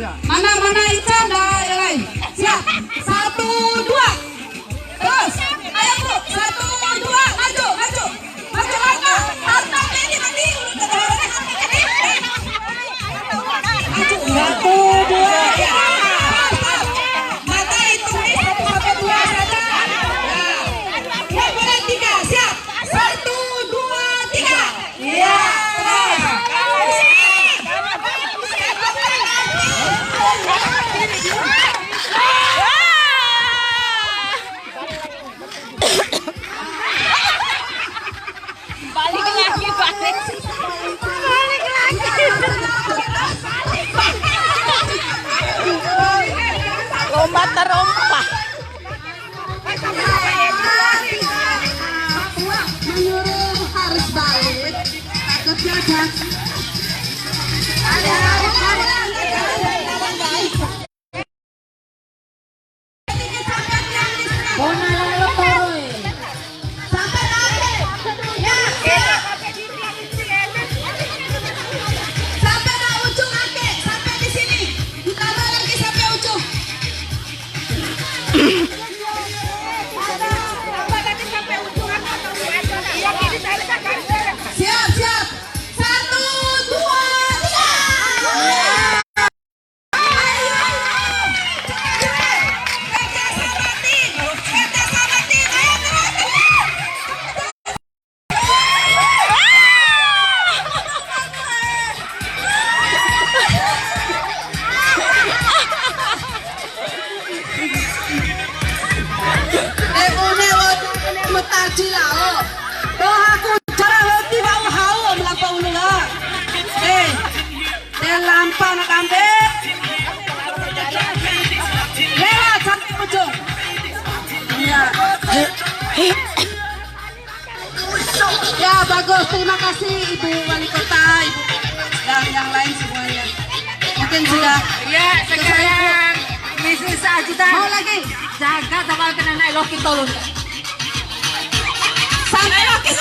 Mana Ica dan yang lain. Siap. 1, 2. Terus. Ayo bro. 1, 2. Maju. Maju langkah. Tantang ini nanti. Maju. 1, 2. Ya. Mata hitung nih 1 sampai 2 saja. Ya boleh 3. Siap. 1, 2, 3. Ya. Balik lagi. Lomba terompah. Menyuruh harus balik. Takutnya ada. Bona lalu toroy. Sampai nanti. Ya. Sampai ke ujung nanti. Sampai di sini. Ditambah lagi sampai ujung. Siap. 1, 2, 3. Lampa nak ambil. Lewat sampai ujung. Ya. Ya bagus, terima kasih Ibu Wali Kota, Ibu dan yang lain semuanya. Mungkin sudah. Ya sekarang misi selanjutnya. Mau lagi? Jaga sama kena naik Loki tolong. Sampai Loki.